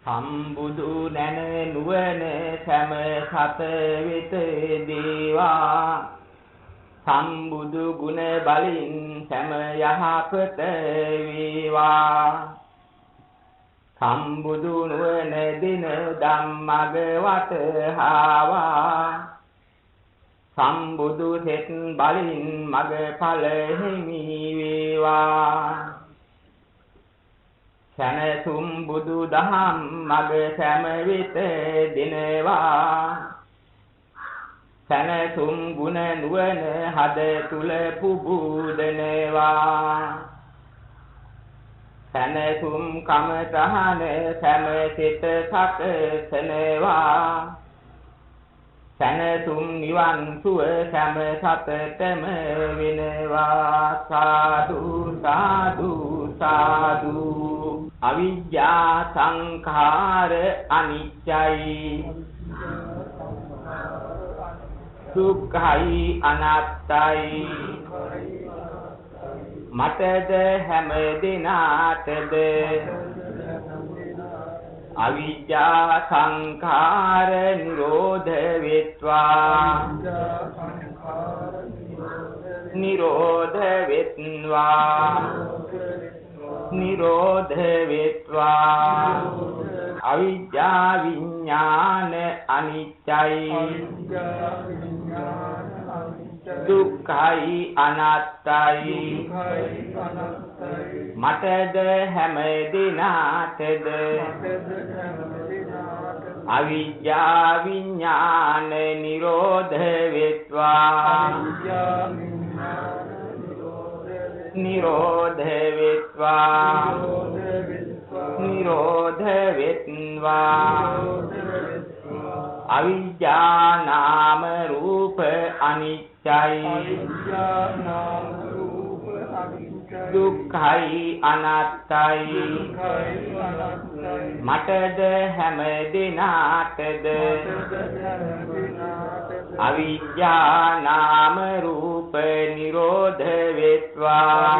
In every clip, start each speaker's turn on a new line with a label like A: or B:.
A: සම්බුදු නැන නුවණ සෑම සත වෙත දේවා සම්බුදු ගුණ බලින් සෑම යහපත වේවා සම්බුදු නුවණ දින ධම්මග වටහාවා සම්බුදු සෙත් බලින් මග ඵල හිමි වේවා සනසුම් බුදු දහම් මග සෑම විට දිනවා සනසුම් ගුණ නුවණ හද තුල පුබුදනවා සනසුම් කමතහන සෑම සිත සකසනවා සනසුම් නිවන් සුව සෑම සතටම වෙනවා සාදු සාදු සාදු අවිජ්ජා සංඛාර අනිච්චයි දුක්ඛයි අනාත්තයි මතද හැම දිනාටද අවිජ්ජා සංඛාර නිරෝධ වෙත්වා නිරෝධ වෙත්වා නිරෝධ වෙත්වා අවිජ්ජා විඥාන අනිච්චයි දුක්ඛයි අනාත්තයි මතද හැම දිනාටද අවිජ්ජා විඥාන නිරෝධ වෙත්වා නිරෝධ වෙත්වා නිරෝධ වෙත්වා අවිජ්ජා නාම රූප අනිච්චයි දුක්ඛයි අනාත්තයි මතද හැම දිනාටද අවිජ්ජා නාම රූප නිරෝධ වෙත්වා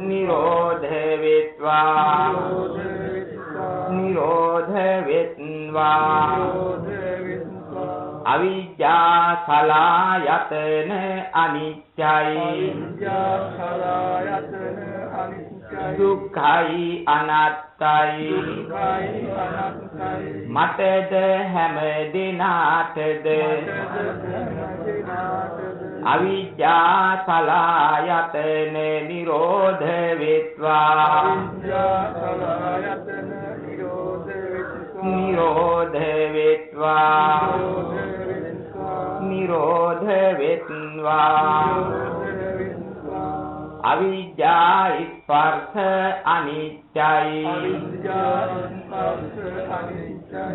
A: නිරෝධ වෙත්වා නිරෝධ වෙත්වා අවිජ්ජා සලායතන අනිච්චයි දුක්ඛයි අනාත්තයි මතද හැම දිනාටද අවිජ්ජා සලායතන නිරෝධ වෙත්වා නිරෝධ වෙත්වා නිරෝධ වෙත්වා අවිජ්ජා ස්පර්ශ අනිච්චයි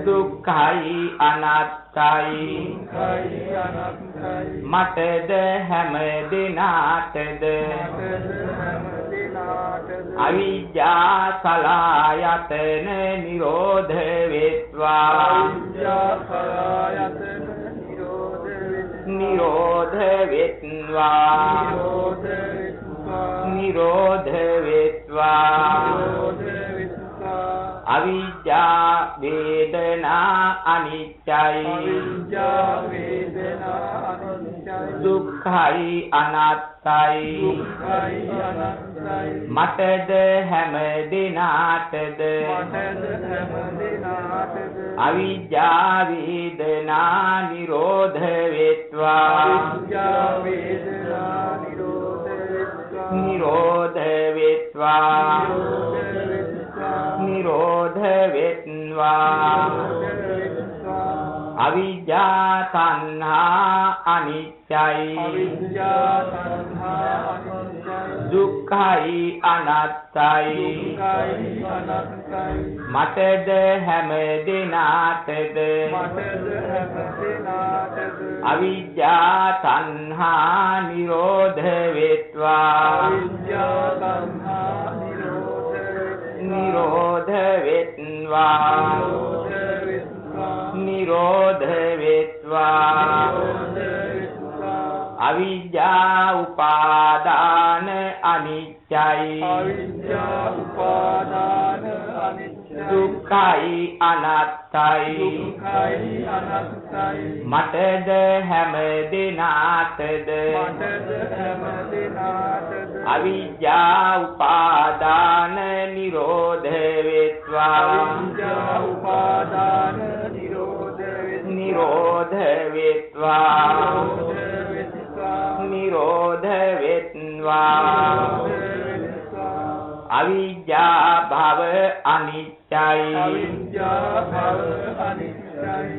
A: දුක්ඛයි අනාත්තයි මතද හැම දිනාටද අවිජ්ජා සලායතන නිරෝධ වෙත්වා නිරෝධ වෙත්වා නිරෝධ වෙත්වා අවිජ්ජා වේදනා අනිච්චයි දුක්ඛයි අනාත්තයි මතද හැම දිනාටද අවිජ්ජා වේදනා නිරෝධ වෙත්වා නිරෝධ වෙත්වා නිරෝධ වෙත්වා අවිජ්ජා තණ්හා අනිච්චයි දුක්ඛයි අනාත්තයි මතද හැම දිනාටද අවිජ්ජා තණ්හා නිරෝධ වෙත්වා නිරෝධ වෙත්වා නිරෝධ වෙත්වා අවිජ්ජා උපාදාන අනිච්චයි දුක්ඛයි අනාත්තයි මටද හැම දිනාටද අවිජ්ජා උපාදාන නිරෝධ වෙත්වා නිරෝධ වෙත්වා නිරෝධ වෙත්වා අවිජ්ජා භව අනිච්චයි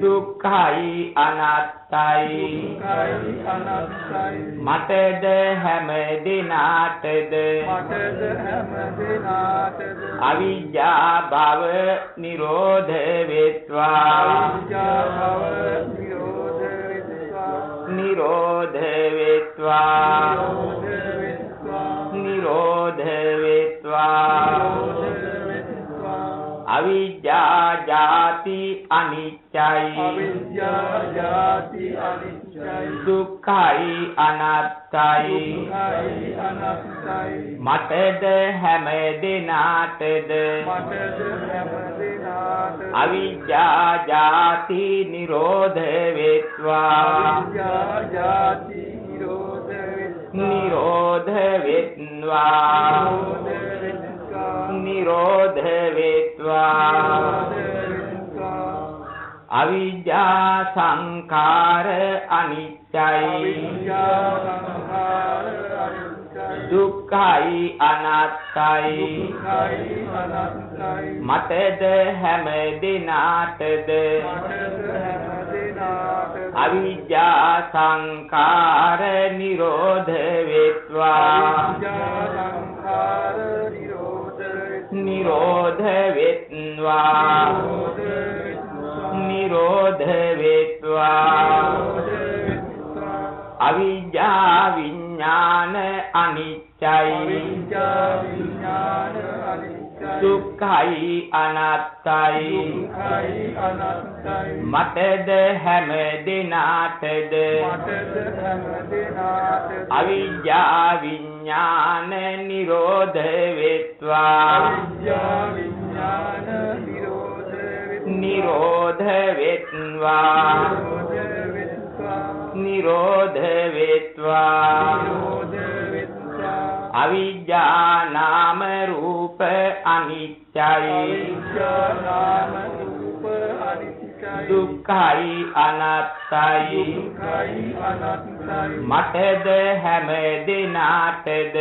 A: දුක්ඛයි අනාත්තයි මටද හැම දිනාටද අවිජ්ජා භව නිරෝධ වෙත්වා නිරෝධ වෙත්වා නිරෝධ වෙත්වා අවිජ්ජා ජාති අනිච්චයි දුක්ඛයි අනාත්තයි මටද හැම දිනාටද අවිජ්ජා ජාති නිරෝධ වෙත්වා නිරෝධ වෙත්වා නිරෝධ වෙත්වා අවිජ්ජා සංඛාර අනිච්චයි දුක්ඛයි අනාත්තයි මටද හැම දිනාටද අවිජ්ජා සංඛාර නිරෝධ වෙත්වා නිරෝධ වෙත්වා නිරෝධ වෙත්වා අවිජ්ජා විඥාන අනිච්චයි දුක්ඛයි අනාත්තයි මටද හැම දිනාටද අවිජ්ජා විඥාන නිරෝධ වෙත්වා නිරෝධ වෙත්වා නිරෝධ වෙත්වා අවිජ්ජා නාම රූප අනිච්චයි දුක්ඛයි අනාත්තයි මටද හැම දිනාටද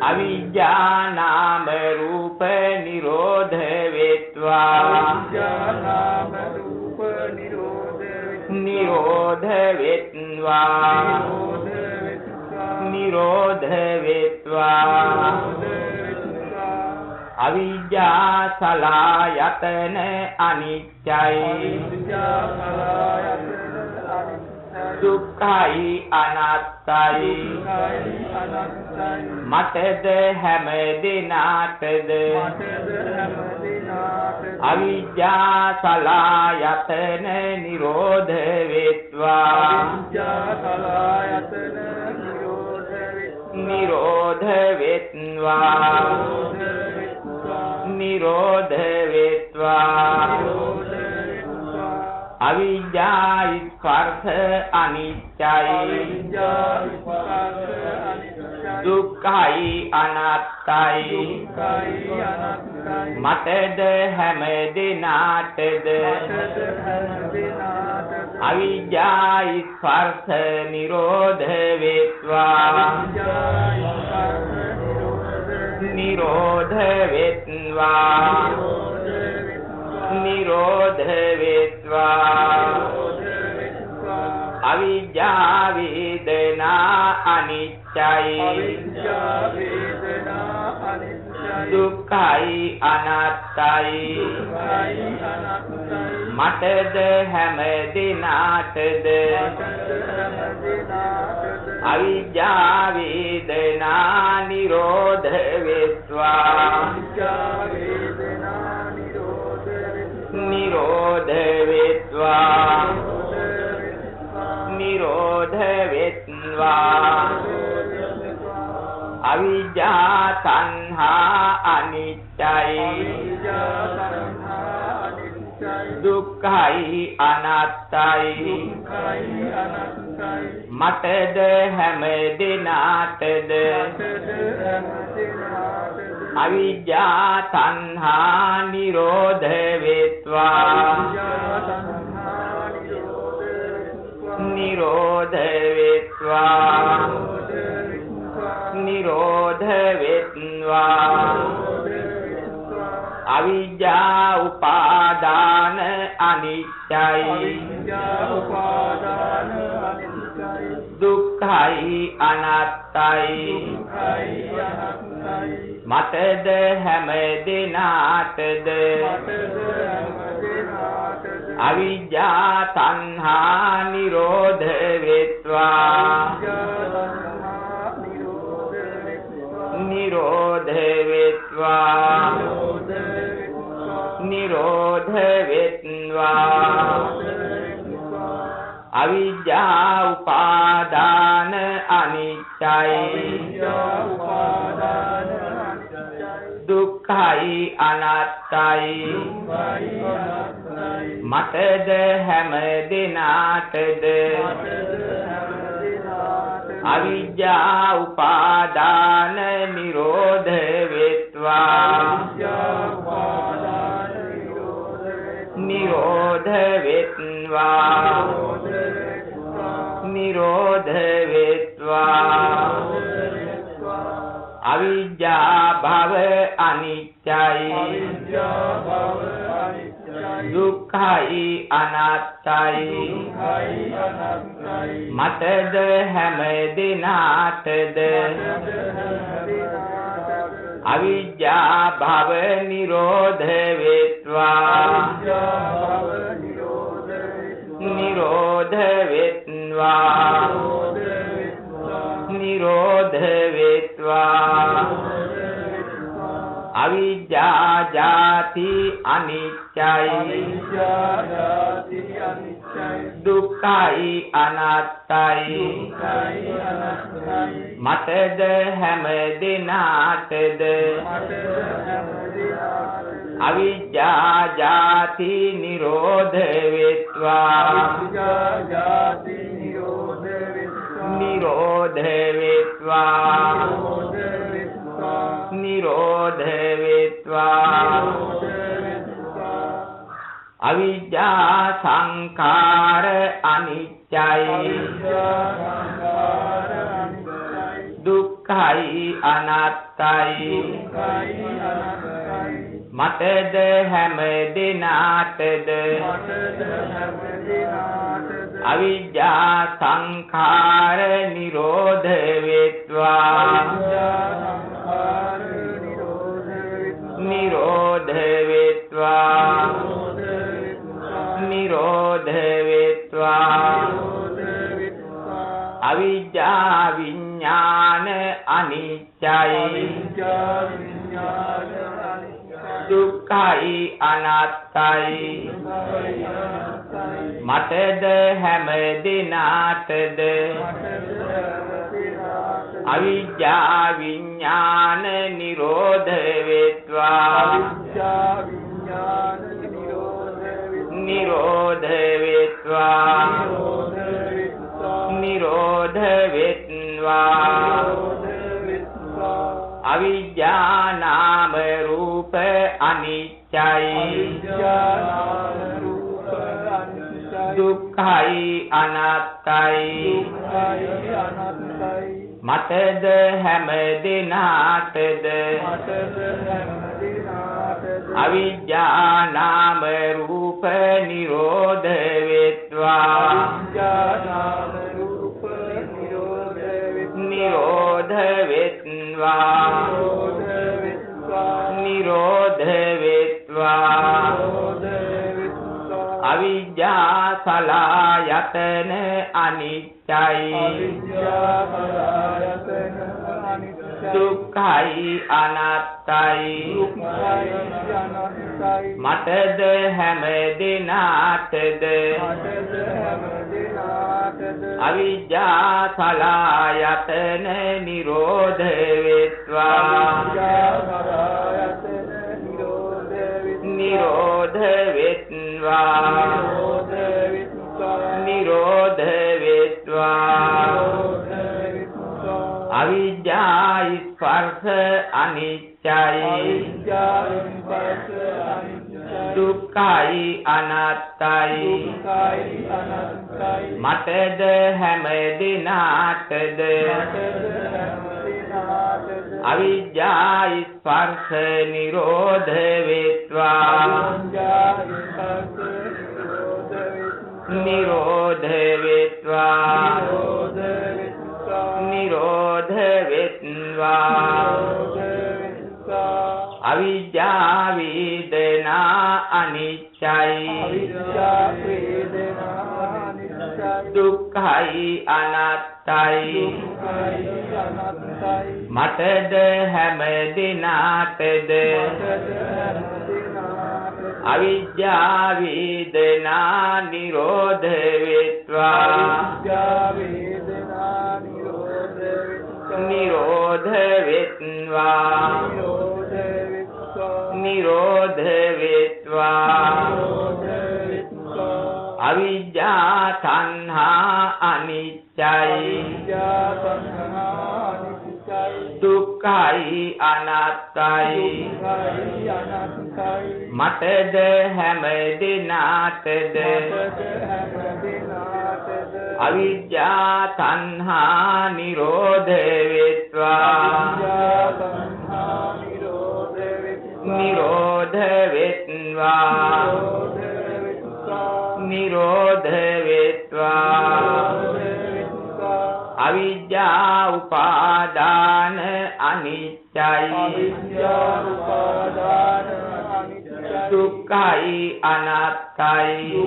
A: අවිජ්ජා නාම රූප නිරෝධ වෙත්වා නිරෝධ වෙත්වා නිරෝධ වෙත්වා අවිජ්ජා සලායතන අනිච්චයි දුක්ඛයි අනාත්තයි මටද හැම දිනාටද අවිජ්ජා සලායතන නිරෝධ වෙත්වා නිරෝධ වෙත්වා නිරෝධ වෙත්වා අවිජ්ජා ස්පර්ශ අනිච්චයි දුක්ඛයි අනාත්තයි මටද හැම දිනාටද අවිජ්ජා ස්පර්ශ නිරෝධ වෙත්වා නිරෝධ වෙත්වා නිරෝධ වෙත්වා අවිජ්ජා වේදනා අනිච්චයි දුක්ඛයි අනාත්තයි මටද හැම දිනාටද අවිජ්ජා වේදනා නිරෝධ වෙත්වා නිරෝධ වෙත්වා නිරෝධ වෙත්වා අවිජ්ජා තණ්හා අනිත්‍යයි දුක්ඛයි අනාත්තයි මටද හැම දිනාටද අවිජ්ජා තණ්හා නිරෝධ වේත්වා නිරෝධ වේත්වා නිරෝධ වේත්වා අවිජ්ජා උපාදාන අනිත්‍යයි දුක්ඛයි අනාත්තයි මටද හැම දිනාටද අවිජ්ජා තණ්හා නිරෝධ වේත්වා නිරෝධ වේත්වා නිරෝධ වේත්වා අවිජ්ජා උපාදාන අනිත්‍යයි දුක්ඛයි අනාත්තයි මටද හැම දිනාටද අවිජ්ජා උපාදාන නිරෝධ වේත්වා නිරෝධ වේත්වා නිරෝධ වේත්වා අවිජ්ජා භව අනිත්‍යයි දුක්ඛයි අනාත්තයි මටද හැම දිනාටද අවිජ්ජා භව නිරෝධ වේත්වා නිරෝධ වේත්වා නිරෝධ වේත්වා අවිජ්ජා ජාති අනිත්‍යයි දුක්ඛයි අනාත්තයි මටද හැම දිනාටද අවිජ්ජා ජාති නිරෝධ වේත්වා නිරෝධ වේත්වා නිරෝධ වේත්වා අවිජ්ජා සංඛාර අනිත්‍යයි දුක්ඛයි අනාත්තයි මටද හැම දිනාටද අවිජ්ජා සංඛාර නිරෝධ වේත්වා නිරෝධ වේත්වා නිරෝධ වේත්වා අවිජ්ජා විඥාන අනිත්‍යයි දුක්ඛයි අනාත්තයි මටද හැම දිනාටද අවිජ්ජා විඥාන නිරෝධ වේත්වා නිරෝධ වේත්වා නිරෝධ වේත්වා අවිජ්ජා නාම රූප අනිත්‍යයි දුක්ඛයි අනාත්තයි මටද හැම දිනාටද අවිජ්ජා නාම රූප නිරෝධ වේත්වා නිරෝධ වේත්වා නිරෝධ වේත්වා අවිජ්ජා සලආයතන අනිත්‍යයි දුක්ඛයි අනාත්තයි මටද හැම දිනාටද අවිජ්ජා සලආයතන නිරෝධ වේත්වා වෙත්වා නිරෝධ වෙත්වා අවිජ්ජා ස්පර්ශ අනිච්චයි දුක්ඛයි අනාත්තයි මටද හැම දිනාටද අවිජ්ජා ස්පර්ශ නිරෝධ වෙත්වා නිරෝධ වෙත්වා නිරෝධ වෙත්වා අවිජ්ජා වේදනා අනිච්චයි දුක්ඛයි අනාත්තයි මටද හැම දිනාටද අවිජ්ජා වේදනා නිරෝධ වෙත්වා නිරෝධ වෙත්වා නිරෝධ වෙත්වා අවිජ්ජා තණ්හා අනිච්චයි දුක්ඛයි අනාත්තයි මටද හැම දිනාටද අවිජ්ජා තණ්හා නිරෝධ වෙත්වා නිරෝධ වෙත්වා නිරෝධ වෙත්වා අවිජ්ජා උපාදාන අනිච්චයි දුක්ඛයි අනාත්තයි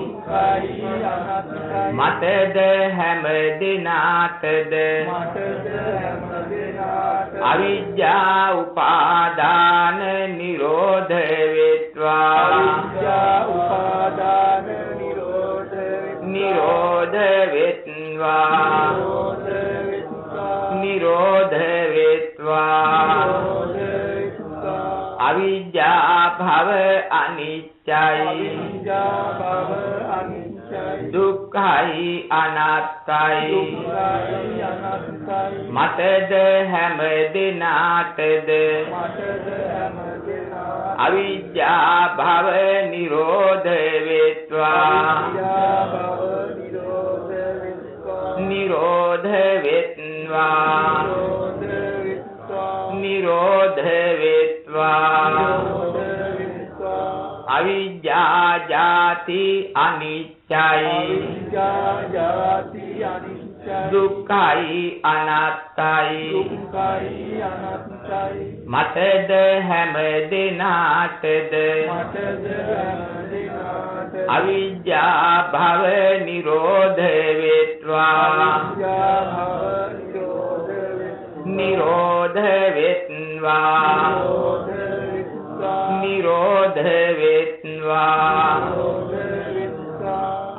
A: මටද හැම දිනාටද අවිජ්ජා උපාදාන නිරෝධ වෙත්වා නිරෝධ වෙත්වා නිරෝධ වෙත්වා අවිජ්ජා භව අනිච්චයි දුක්ඛයි අනාත්තයි මටද හැම දිනාටද අවිජ්ජා භව නිරෝධ වෙත්වා නිරෝධ වෙත්වා නිරෝධ වෙත්වා අවිජ්ජා ජාති අනිච්චයි දුක්ඛයි අනාත්තයි මටද හැම දිනාටද අවිජ්ජා භව නිරෝධ වෙත්වා නිරෝධ වෙත්වා නිරෝධ වෙත්වා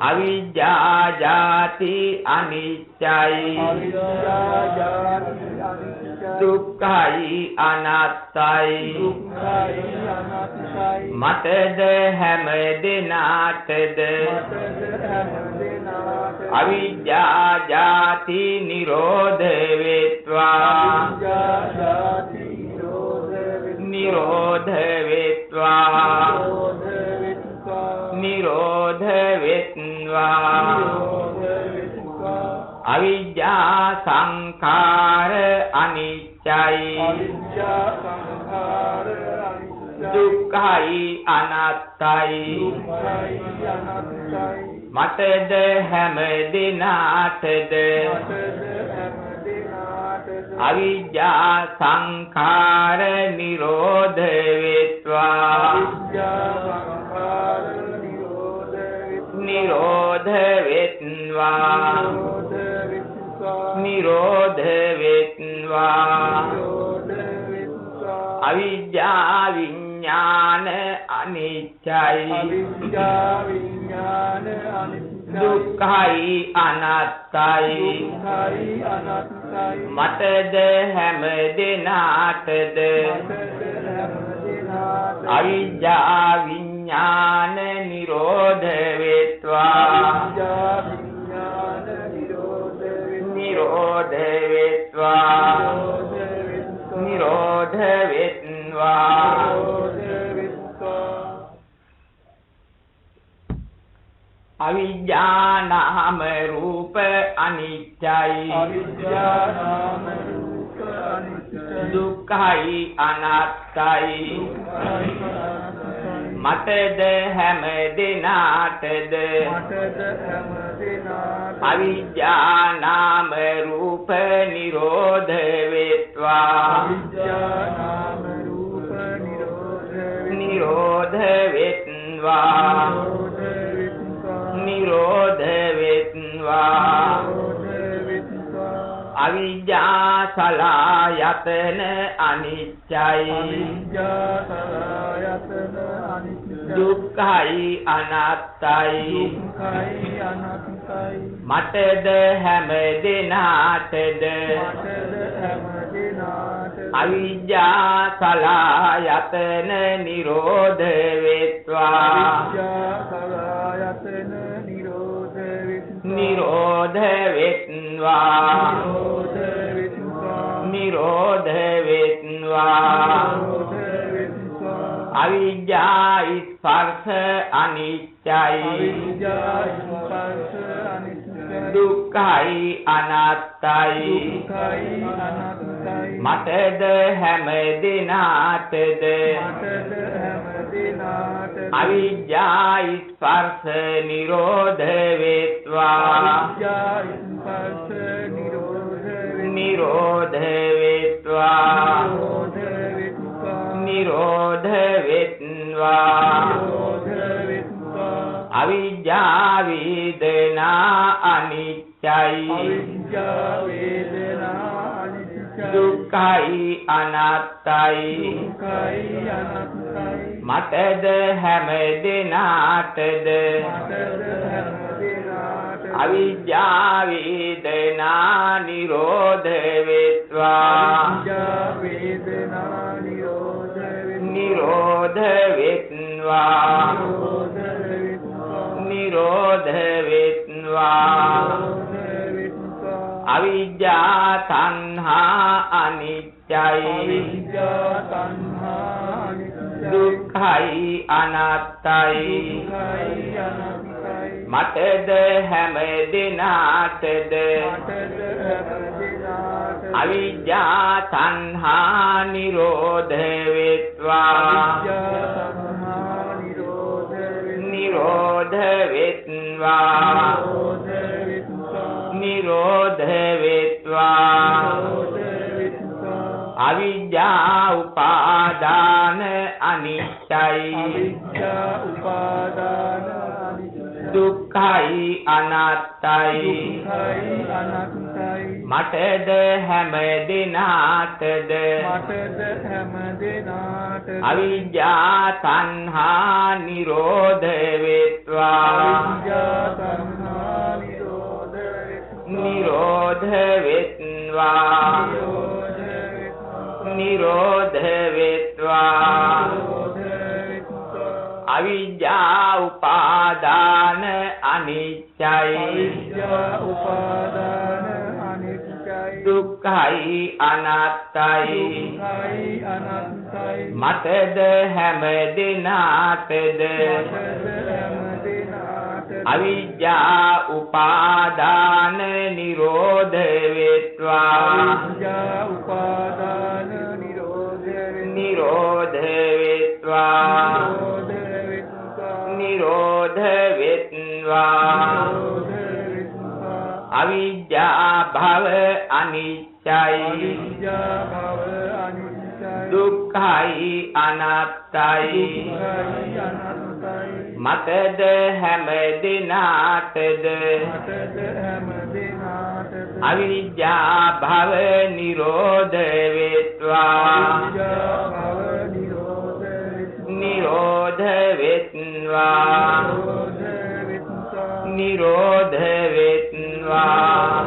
A: අවිජ්ජා ජාති අනිච්චයි දුක්ඛයි අනාත්තයි මටද හැම දිනාටද අවිජ්ජා ජාති නිරෝධ වෙත්වා නිරෝධ වෙත්වා නිරෝධ වෙත්වා අවිජ්ජා සංඛාර අනිච්චයි දුක්ඛයි අනාත්තයි මටද හැම දිනාටද අවිජ්ජා සංඛාර නිරෝධ වෙත්වා නිරෝධ වෙත්වා නිරෝධ වෙත්වා අවිජ්ජා විඥාන අනිච්චයි දුක්ඛයි අනාත්තයි මටද හැම දිනාටද අවිජ්ජා විඥාන විඥාන නිරෝධ වෙත්වා නිරෝධ වෙත්වා නිරෝධ වෙත්වා අවිජ්ජා නාම රූප අනිත්‍යයි දුක්ඛයි අනාත්තයි මටද හැම දිනාටද අවිජ්ජා නාම රූප නිරෝධ වෙත්වා නිරෝධ වෙත්වා නිරෝධ වෙත්වා අවිජ්ජා සලආයතන අනිත්‍යයි දුක්ඛයි අනාත්තයි මටද හැම දිනාටද අවිජ්ජා සලආයතන නිරෝධ වෙත්වා නිරෝධ වෙත්වා නිරෝධ වෙත්වා අවිජ්ජා ස්පර්ශ අනිත්‍යයි දුක්ඛයි අනාත්තයි මටද හැම දිනාටද අවිජ්ජා ස්පර්ශ නිරෝධ වෙත්වා නිරෝධ වෙත්වා නිරෝධ වෙත්වා අවිජ්ජා වේදනා අනිත්‍යයි දුක්ඛයි අනාත්තයි මටද හැම දිනාටද අවිජ්ජා වේදනා නිරෝධ වෙත්වා නිරෝධ වෙත්වා නිරෝධ වෙත්වා අවිජ්ජා තණ්හා අනිත්‍යයි දුක්ඛයි අනාත්තයි මටද හැම දිනාටද අවිජ්ජා තණ්හා නිරෝධ වෙත්වා නිරෝධ වෙත්වා නිරෝධ වෙත්වා අවිජ්ජා උපාදාන අනිත්‍යයි දුක්ඛයි අනාත්තයි මටද හැම දිනාටද අවිජ්ජා තණ්හා නිරෝධ වෙත්වා නිරෝධ වෙත්වා නිරෝධ වෙත්වා අවිජ්ජා උපාදාන අනිත්‍යයි දුක්ඛයි අනාත්තයි මටද හැම දිනාටද අවිජ්ජා උපාදාන නිරෝධ වෙත්වා නිරෝධ වෙත්වා නිරෝධ වෙත්වා අවිජ්ජා භව අනිත්‍යයි දුක්ඛයි අනාත්තයි මටද හැම දිනාටද අවිජ්ජා භව නිරෝධ වෙත්වා නිරෝධ වෙත්වා නිරෝධ වෙත්වා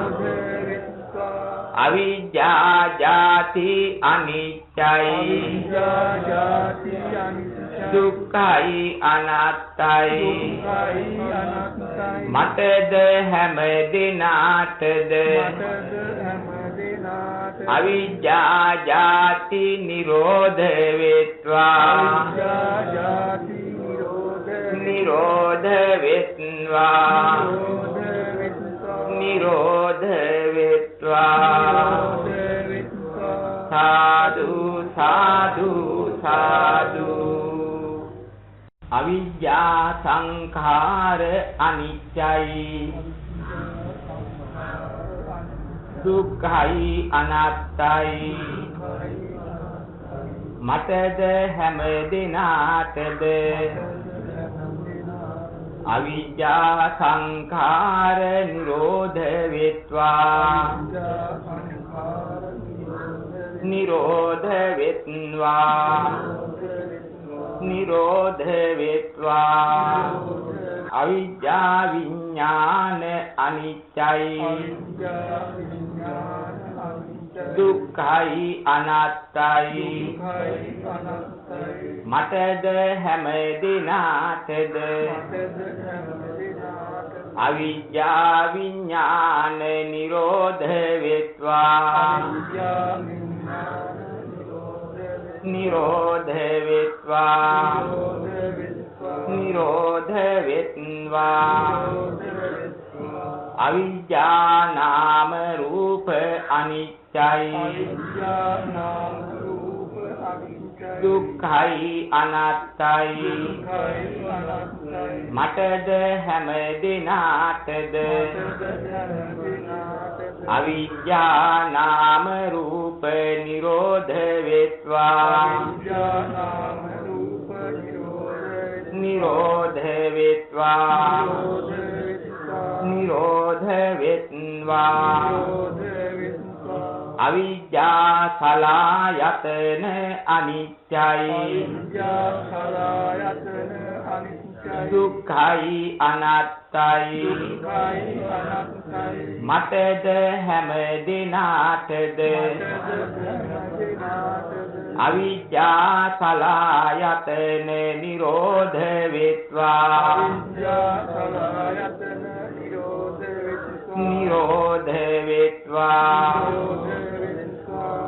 A: අවිජ්ජා ජාති අනිත්‍යයි දුක්ඛයි අනාත්තයි මටද හැම දිනාටද අවිජ්ජා ජාති නිරෝධ වෙත්වා නිරෝධ වෙත්වා නිරෝධ වෙත්වා සාදු සාදු සාදු අවිජ්ජා සංඛාර අනිච්චයි දුක්ඛයි අනාත්තයි මටද හැම දිනාටද අවිජ්ජා සංඛාර නිරෝධ වෙත්වා නිරෝධ වෙත්වා නිරෝධ වෙත්වා අවිජ්ජා විඥාන අනිච්චයි දුක්ඛයි අනාත්තයි මටද හැම දිනාටද අවිජ්ජා විඥාන නිරෝධ වෙත්වා නිරෝධ වෙත්වා නිරෝධ වෙත්වා අවිජ්ජා නාම රූප අනිච්චයි දුක්ඛයි අනාත්තයි මටද හැම දිනාටද අවිජ්ජා නාම රූප නිරෝධ වෙත්වා නිරෝධ වෙත්වා නිරෝධ වෙත්වා අවිජ්ජා සලායතන අනිච්චයි දුක්ඛයි අනාත්තයි මටද හැම දිනාටද අවිජ්ජා සලායතන නිරෝධ වෙත්වා නිරෝධ වෙත්වා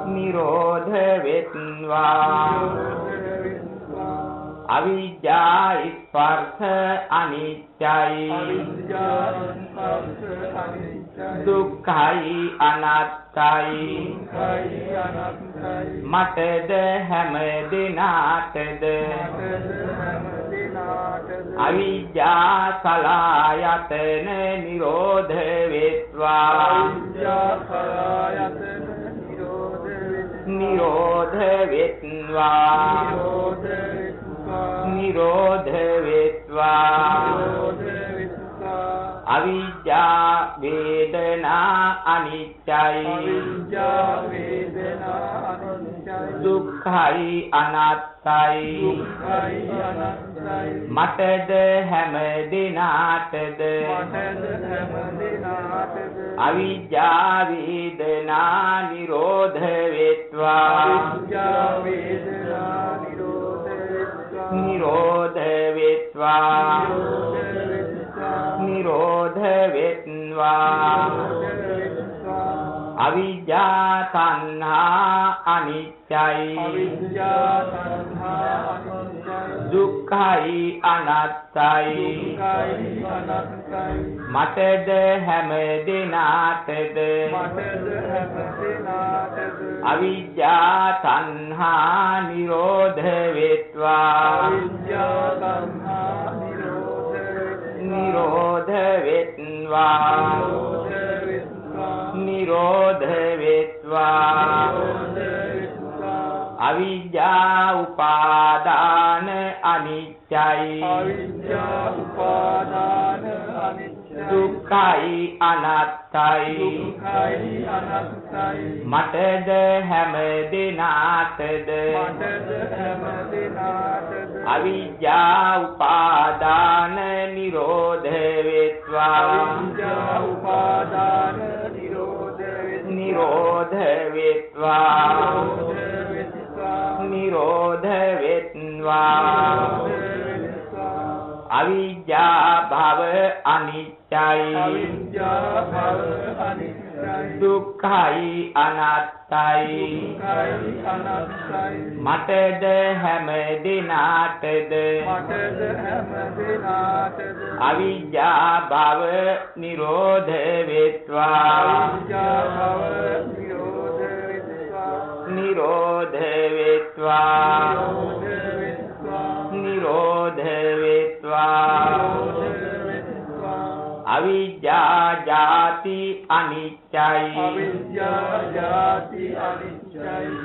A: නිරෝධ වෙත්වා අවිජ්ජා ස්පර්ශ අනිච්චයි දුක්ඛයි අනාත්තයි මටද හැම දිනාටද අවිජ්ජා සලායතන නිරෝධ වෙත්වා නිරෝධ වෙත්වා නිරෝධ වෙත්වා අවිජ්ජා වේදනා අනිච්චයි දුක්ඛයි අනාත්තයි මටද හැම දිනාටද අවිජ්ජා වේදනා නිරෝධ වෙත්වා නිරෝධ වෙත්වා නිරෝධ වෙත්වා අවිජ්ජා තණ්හා අනිච්චයි දුක්ඛයි අනාත්තයි මටද හැම දිනාටද අවිජ්ජා තණ්හා නිරෝධ වෙත්වා නිරෝධ වෙත්වා නිරෝධ වෙත්වා අවිජ්ජා උපාදාන අනිච්චයි දුක්ඛයි අනාත්තයි මටද හැම දිනාටද අවිජ්ජා උපාදාන නිරෝධ වෙත්වා නිරෝධ වෙත්වා නිරෝධ වෙත්වා අවිජ්ජා භව අනිච්චයි දුක්ඛයි අනාත්තයි මටද හැම දිනාටද අවිජ්ජා භව නිරෝධ වෙත්වා නිරෝධ වෙත්වා නිරෝධ වෙත්වා අවිජ්ජා ජාති අනිච්චයි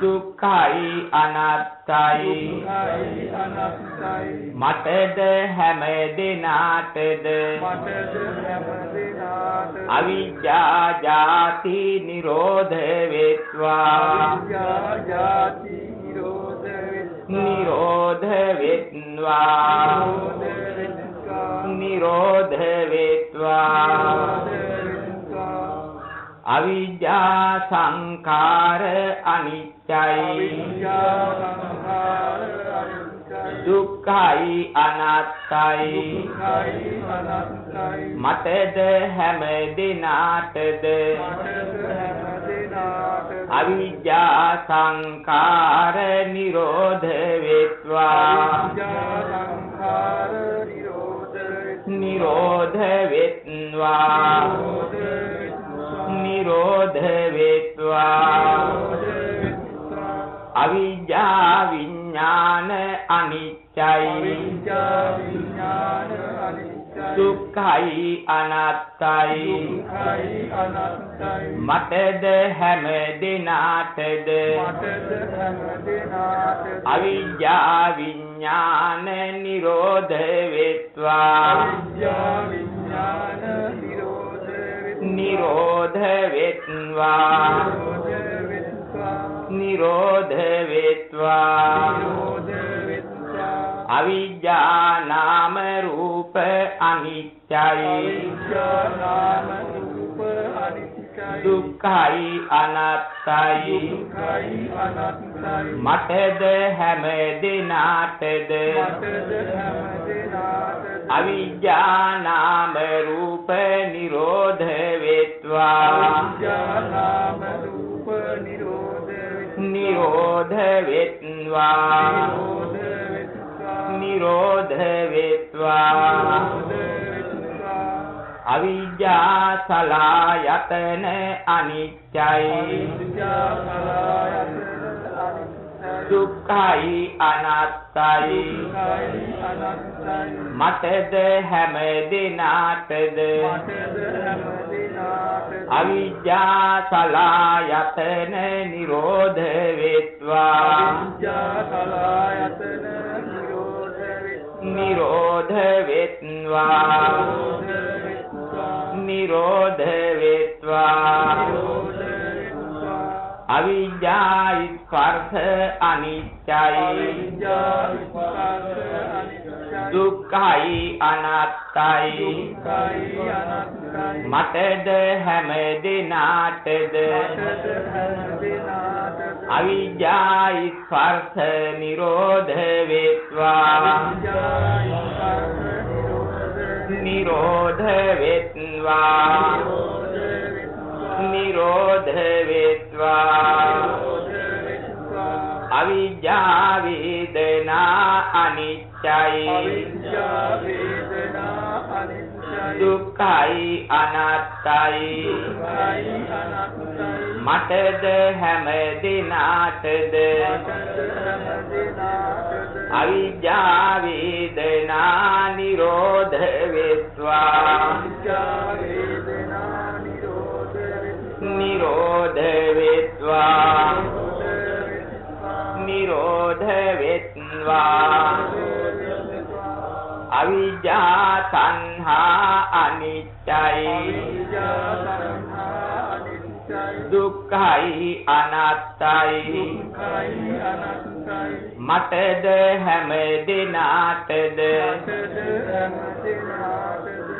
A: දුක්ඛයි අනාත්තයි මටද හැම දිනාටද අවිජ්ජා ජාති නිරෝධ වෙත්වා නිරෝධ වෙත්වා නිරෝධ වෙත්වා අවිජ්ජා සංඛාර අනිච්චයි දුක්ඛයි අනාත්තයි මටද හැම දිනාටද අවිජ්ජා සංඛාර නිරෝධ වෙත්වා නිරෝධ වෙත්වා නිරෝධ වෙත්වා අවිජ්ජා විඥාන අනිච්චයි දුක්ඛයි අනාත්තයි මටද හැම දිනාටද අවිජ්ජා විඥාන නිරෝධ වෙත්වා නිරෝධ වෙත්වා නිරෝධ වෙත්වා අවිජ්ජා නාම රූප අනිච්චයි දුක්ඛයි අනාත්තයි මටද හැම දිනාටද අවිජ්ජා නාම රූප නිරෝධ වෙත්වා නිරෝධ වෙත්වා නිරෝධ වෙත්වා අවිජ්ජා සලායතන අනිච්චයි දුක්ඛයි අනාත්තයි මටද හැම දිනාටද අවිජ්ජා සලායතන නිරෝධ වෙත්වා නිරෝධ වෙත්වා නිරෝධ වෙත්වා අවිජ්ජා ස්පර්ශ අනිච්චයි දුක්ඛයි අනාත්තයි මටද හැම දිනාටද අවිජ්ජා ස්පර්ශ නිරෝධ වෙත්වා නිරෝධ වෙත්වා නිරෝධ වෙත්වා අවිජ්ජා වේදනා අනිච්චයි දුක්ඛයි අනාත්තයි මටද හැම දිනාටද අවිජ්ජා වේදනා නිරෝධ වෙත්වා නිරෝධ වෙත්වා නිරෝධ වෙත්වා අවිජ්ජා තණ්හා අනිච්චයි දුක්ඛයි අනාත්තයි මටද හැම දිනාටද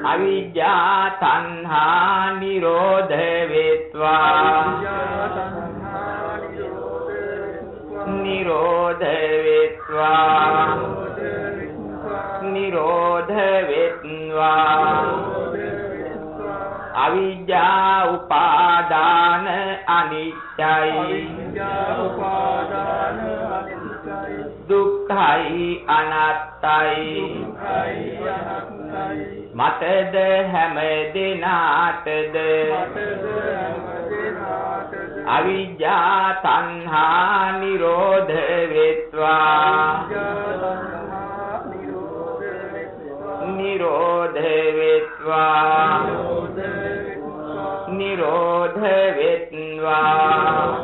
A: අවිජ්ජා තණ්හා නිරෝධ වෙත්වා නිරෝධ වෙත්වා නිරෝධ වෙත්වා අවිජ්ජා උපාදාන අනිච්චයි දුක්ඛයි අනාත්තයි මතද හැම දිනාටද අවිජ්ජා තණ්හා නිරෝධ වෙත්වා නිරෝධ වෙත්වා නිරෝධ වෙත්වා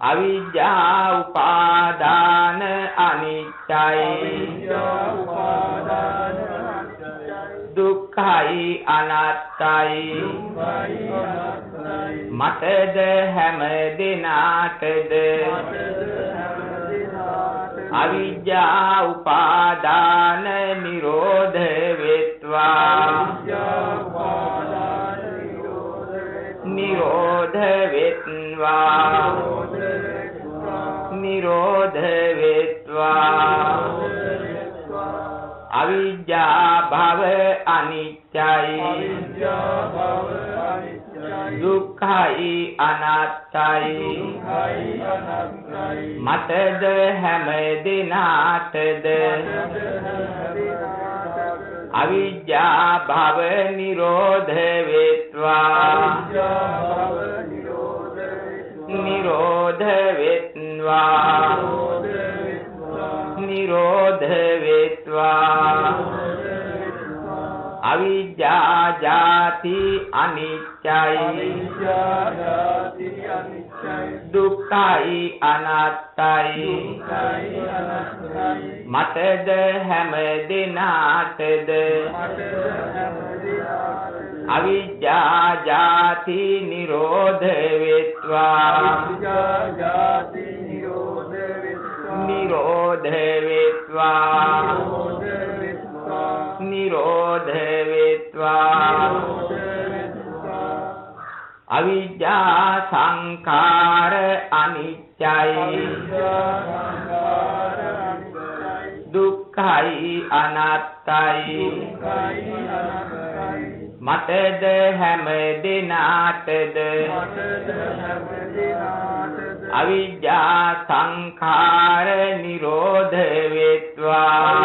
A: අවිජ්ජා උපාදාන අනිච්චයි දුක්ඛයි අනාත්තයි මතද හැම දිනාටද අවිජ්ජා උපාදාන නිරෝධ වෙත්වා නිරෝධ වෙත්වා නිරෝධ වෙත්වා අවිජ්ජා භව අනිච්චයි දුක්ඛයි අනාත්තයි මතද හැම දිනාටද අවිජ්ජා භව නිරෝධ වෙත්වා නිරෝධ වෙත්වා නිරෝධ වෙත්වා අවිජ්ජා ජාති අනිච්චයි දුක්ඛයි අනාත්තයි මතද හැම දිනාටද අවිජ්ජා ජාති නිරෝධ වෙත්වා නිරෝධ වෙත්වා නිරෝධ වෙත්වා අවිජ්ජා සංඛාර අනිච්චයි දුක්ඛයි අනාත්තයි මතද හැම දිනාටද අවිජ්ජා සංඛාර නිරෝධ වෙත්වා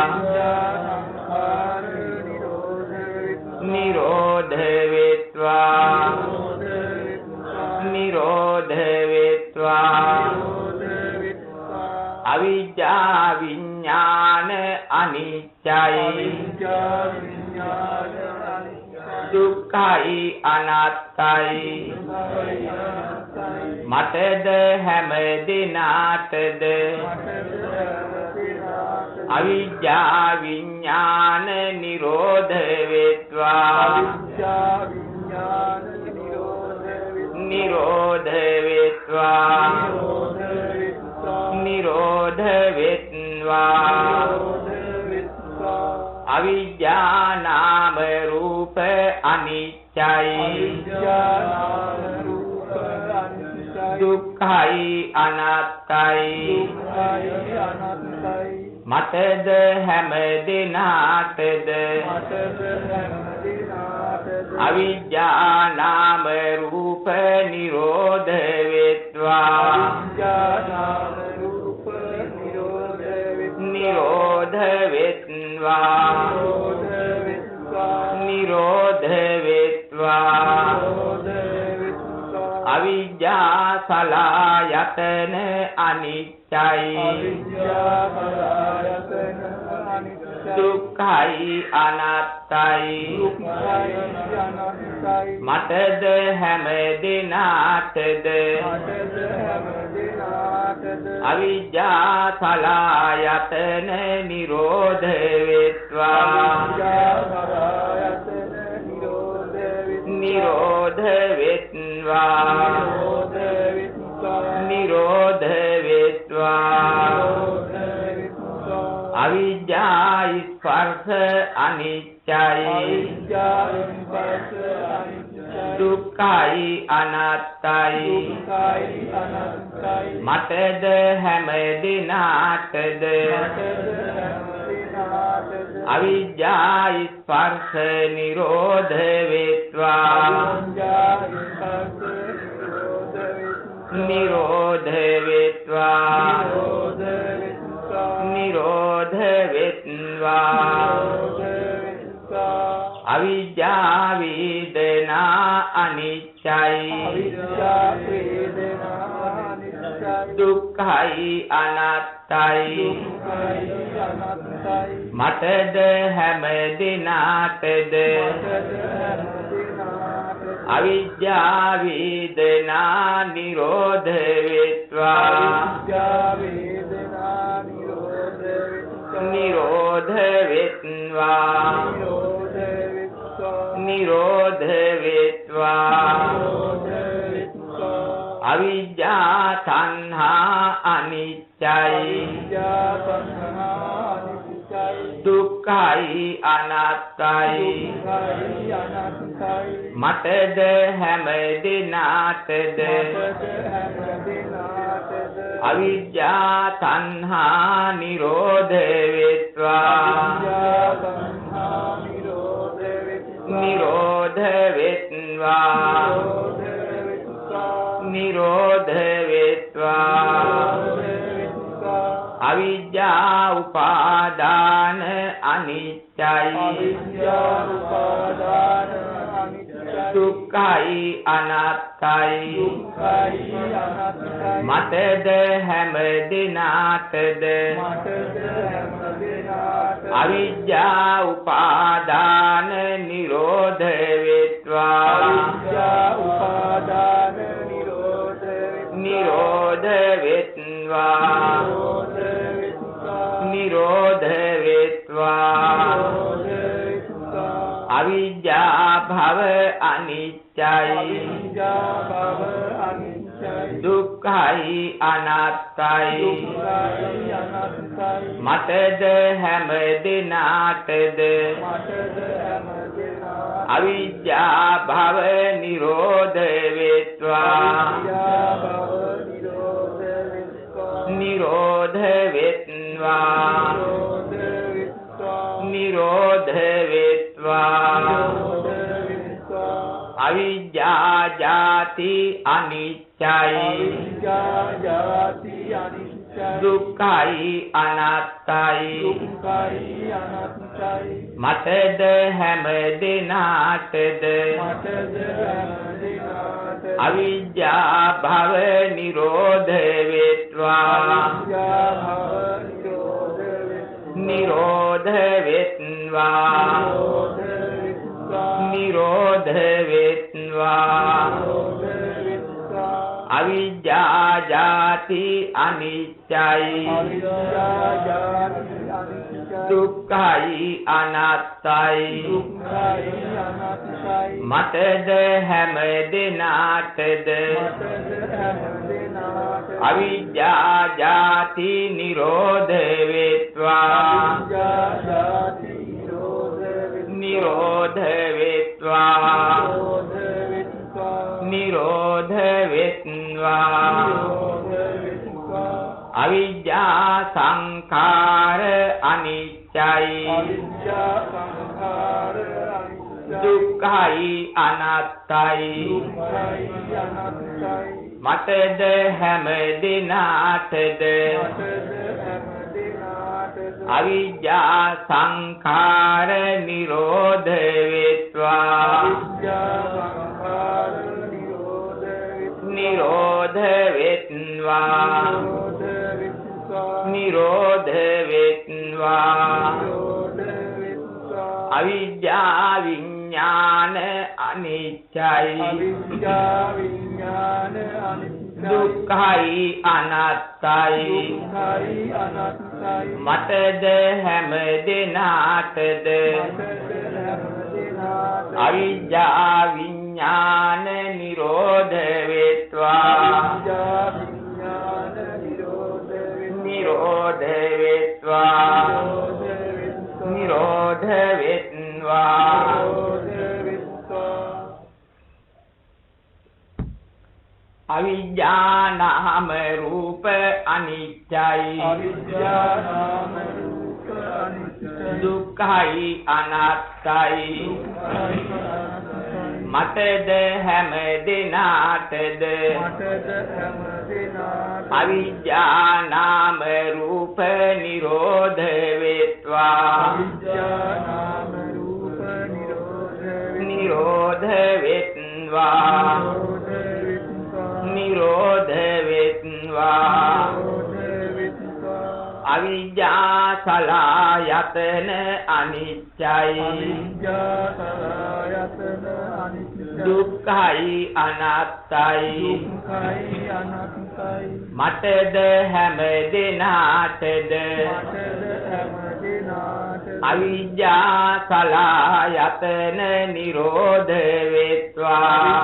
A: නිරෝධ වෙත්වා නිරෝධ වෙත්වා අවිජ්ජා විඥාන අනිච්චයි දුක්ඛයි අනාත්තයි මතද හැම දිනාටද අවිජ්ජා විඥාන නිරෝධ වෙත්වා නිරෝධ වෙත්වා නිරෝධ වෙත්වා අවිජ්ජා නාම රූප අනිච්චයි දුක්ඛයි අනාත්තයි මතද හැම දිනාටද අවිජ්ජා නාම රූප නිරෝධ වෙත්වා නිරෝධ වෙත්වා නිරෝධ වෙත්වා අවිජ්ජා සලආයතන අනිච්චයි දුක්ඛයි අනාත්තයි මතද හැම දිනාටද අවිජ්ජා සලආයතන නිරෝධ වෙත්වා නිරෝධ වෙත්වා නිරෝධ වෙත්වා අවිජ්ජා ස්පර්ශ අනිච්චයි දුක්ඛයි අනාත්තයි මටද හැම දිනාටද අවිජ්ජා ස්පර්ශ නිරෝධ වේත්වා නිරෝධ වේත්වා නිරෝධ වේත්වා අවිජ්ජා වේදනා අනිච්චයි දුක්ඛයි අනාත්තයි මටද හැම දිනාටද අවිජ්ජා වේදනා නිරෝධ වේත්වා නිරෝධ වේත්වා නිරෝධ වේත්වා අවිජ්ජා තණ්හා අනිච්චයි දුක්ඛයි අනාත්තයි මටද හැම දිනාටද අවිජ්ජා තණ්හා නිරෝධ වේත්වා නිරෝධ වේත්වා නිරෝධ වේත්වා අවිජ්ජා උපාදාන අනිච්චයි දුක්ඛයි අනාත්තයි මටද හැම දිනාටද අවිජ්ජා උපාදාන නිරෝධ වේත්වා නිරෝධ වේත්වා නිරෝධ වේත්වා අවිජ්ජා භව අනිච්චයි දුක්ඛයි අනාත්තයි මටද හැම දිනාටද අවිජ්ජා භව නිරෝධ වේත්වා නිරෝධ වේත්වා නිරෝධ වේත්වා අවිජ්ජා ජාති අනිච්චයි දුක්ඛයි අනාත්තයි මටද හැම දිනාටද අවිජ්ජා භව නිරෝධ වේත්වා නිරෝධ වේත්වා නිරෝධ වේත්වා අවිජ්ජා ජාති අනිච්චයි දුක්ඛයි අනාත්තයි මටද හැම දිනාටද අවිජ්ජා ජාති නිරෝධ වේත්වා නිරෝධ වේත්වා නිරෝධ වේත්වා අවිජ්ජා සංඛාර අනිච්චයි දුක්ඛයි අනාත්තයි මටද හැම දිනාටද අවිජ්ජා සංඛාර නිරෝධ වේත්වා නිරෝධ වේත්වා නිරෝධ වේත්වා අවිජ්ජා විඥාන අනිච්චයි දුක්ඛයි අනාත්තයි මටද හැම දිනාටද අවිජ්ජා විඥාන නිරෝධ වේත්වා නිරෝධ වේත්වා නිරෝධ වේත්වා අනිත්‍යයි
B: අවිද්‍යා නාම රූප අනිත්‍යයි
A: දුක්ඛයි අනාත්තයි මටද හැම දිනාටද අවිද්‍යා නාම රූප නිරෝධ වෙත්වා නිරෝධ වෙත්වා නිරෝධ වෙත්වා අවිද්‍යා සලආයතන අනිත්‍යයි දුක්ඛයි අනාත්තයි මටද හැම දිනාටද අවිද්‍යා සලආයතන නිරෝධ වෙත්වා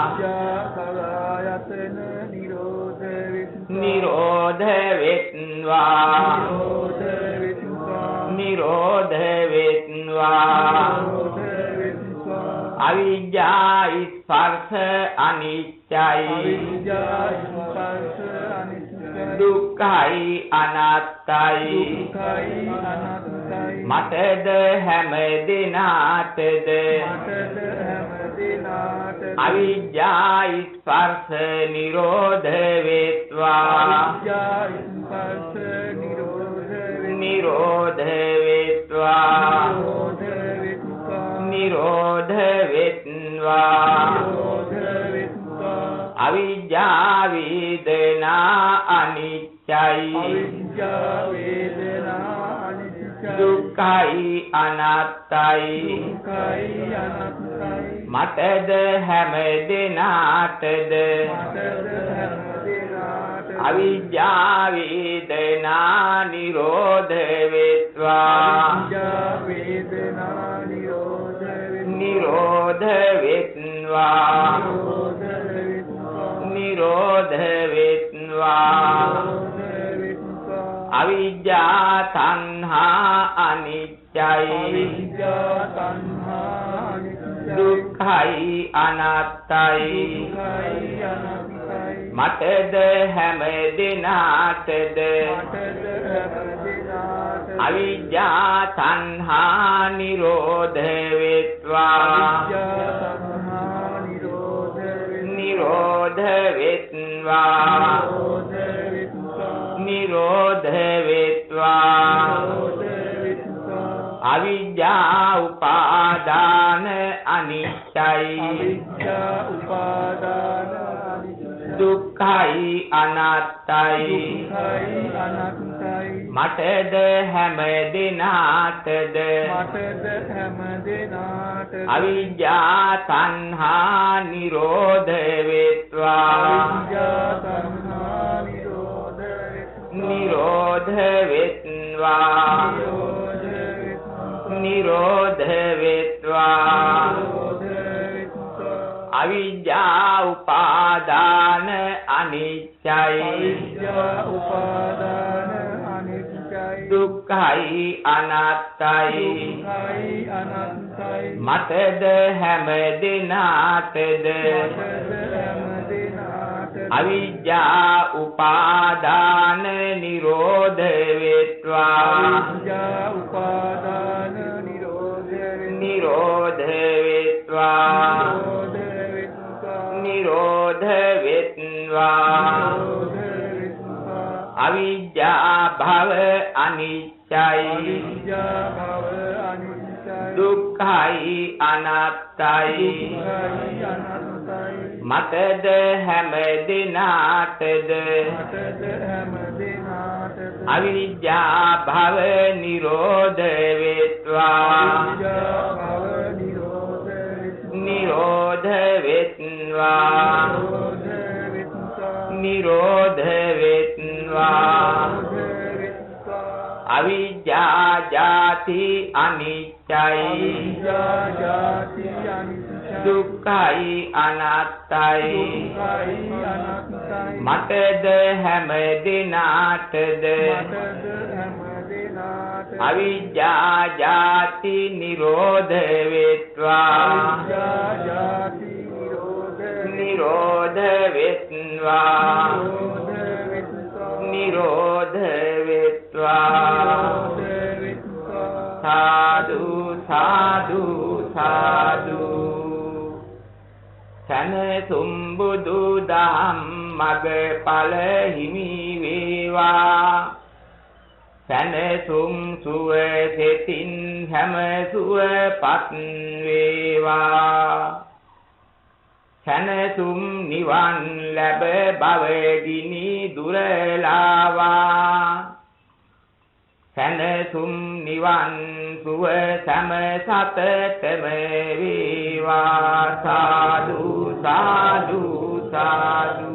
A: නිරෝධ වෙත්වා නිරෝධ වෙත්වා අවිද්‍යා ස්පර්ශ අනිත්‍යයි දුක්ඛයි අනාත්තයි මටද හැම දිනාටද අවිද්‍යා ස්පර්ශ නිරෝධ වෙත්වා නිරෝධ වෙත්වා නිරෝධ වෙත්වා අවිද්‍යා වේදනා අනිත්‍යයි දුක්ඛයි අනාත්තයි මටද හැම දිනාටද අවිද්‍යා වේදනා නිරෝධ වෙත්වා නිරෝධ වෙත්වා නිරෝධ වෙත්වා අවිද්‍යා තණ්හා අනිත්‍යයි දුක්ඛයි අනාත්තයි මටද හැම දිනාටද අවිද්‍යා තණ්හා නිරෝධ වෙත්වා නිරෝධ වෙත්වා නිරෝධ වෙත්වා අවිද්‍යා උපාදාන අනිත්‍යයි දුක්ඛයි අනාත්තයි මටද හැම දිනාටද අවිද්‍යා තණ්හා නිරෝධ වෙත්වා නිරෝධ වෙත්වා නිරෝධ වෙත්වා අවිද්‍යා උපාදාන අනිත්‍යයි දුක්ඛයි අනාත්තයි මටද හැම දිනාටද අවිද්‍යා උපාදාන නිරෝධ වෙත්වා නිරෝධ වෙත්වා නිරෝධ වෙත්වා අවිද්‍යා භව අනිත්‍යයි දුක්ඛයි අනාත්තයි මටද හැම දිනාටද අවිද්‍යා භව නිරෝධ වෙත්වා නිරෝධ වෙත්වා නිරෝධ වෙත්වා අවිද්‍යා ජාති අනිත්‍යයි දුක්ඛයි අනාත්තයි මටද හැම දිනාටද අවිද්‍යා ජාති නිරෝධ වෙත්වා නිරෝධ වෙත්වා නිරෝධ සාදු සාදු සාදු සනසුම් බුදු දහම් මග ඵල හිමි වේවා සනසුම් සුව සිතින් හැම සුවපත් වේවා සනසුම් නිවන් ලැබ භවගිනි දුරලාවා සනසුම් නිවන් සුව සම සතතම වේවා සාදු සාදු සාදු